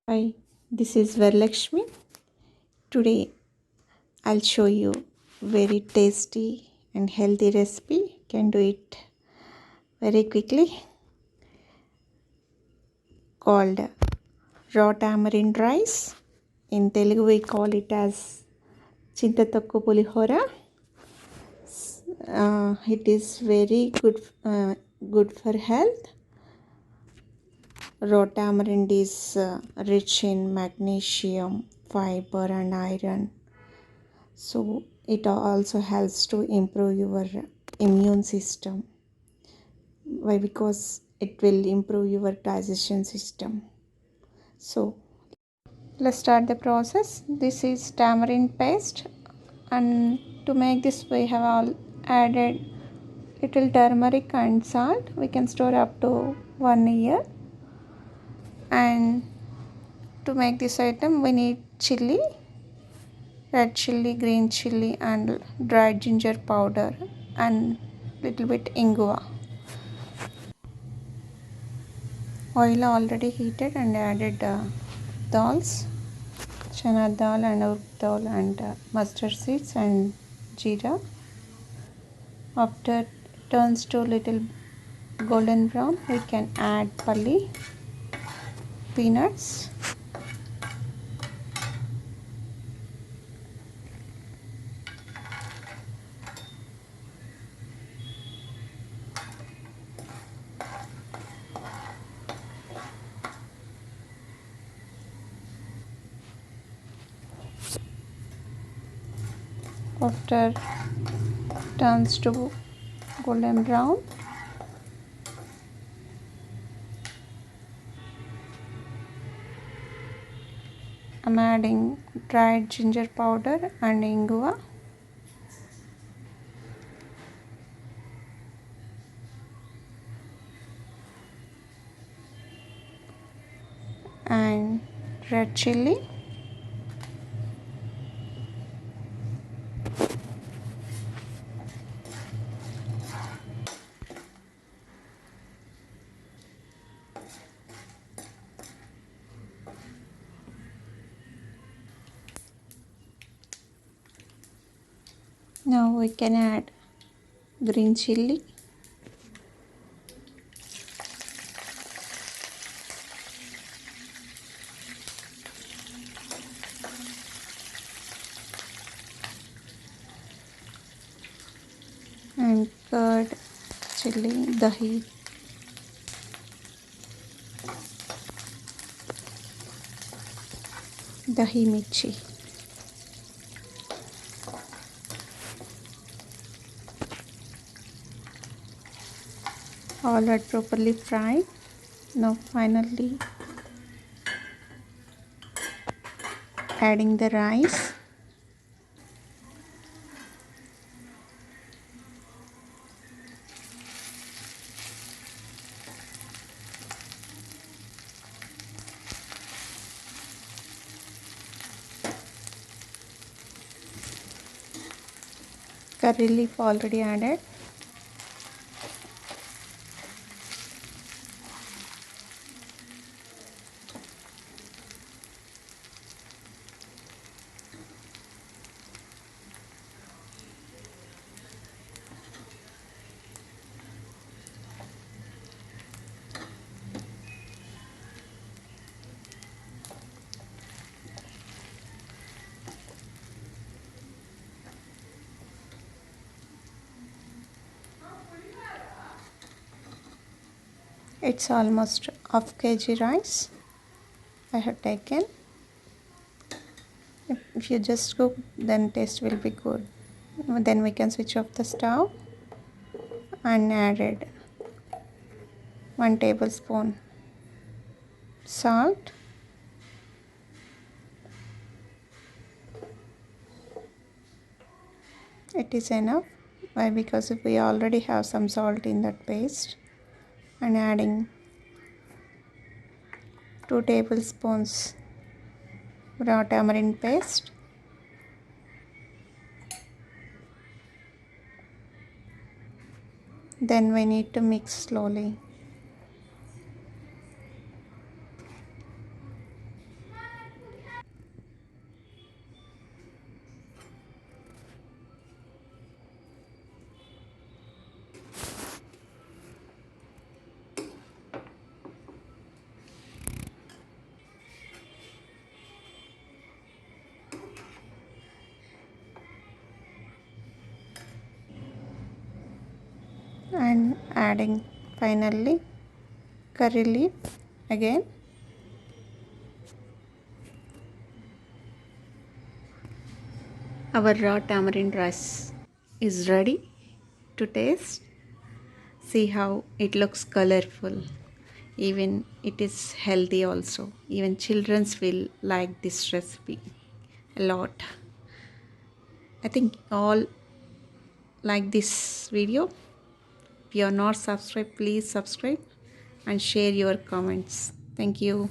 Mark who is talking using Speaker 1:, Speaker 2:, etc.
Speaker 1: Hi, this is Varlakshmi. Today I'll show you very tasty and healthy recipe. Can do it very quickly. Called raw tamarind rice. In Telugu we call it as Chinta tokku pulihora. It is very good for health. Raw tamarind is rich in magnesium, fiber and iron. So it also helps to improve your immune system. Why? Because it will improve your digestion system. So let's start the process. This is tamarind paste, and to make this we have all added little turmeric and salt. We can store up to 1 year. And to make this item we need chili, red chili, green chili and dried ginger powder and little bit ingua. Oil already heated and added dals, chana dal and urd dal and mustard seeds and jeera. After it turns to little golden brown, we can add pulli, peanuts, after turns to golden brown, I'm adding dried ginger powder and ingua. And red chili, now we can add green chili, and curd, chili, dahi mirchi. All are properly fried. Now finally adding the rice. Curry leaf already added. It's almost half kg rice I have taken. If you just cook, then taste will be good. Then we can switch off the stove and added 1 tablespoon salt, it is enough. Why? Because we already have some salt in that paste. And adding 2 tablespoons raw tamarind paste, then we need to mix slowly. and adding finally curry leaf again. Our raw tamarind rice is ready to taste. See how it looks colorful. Even it is healthy also. Even children will like this recipe a lot. I think all like this video. If you are not subscribed, please subscribe and share your comments. Thank you.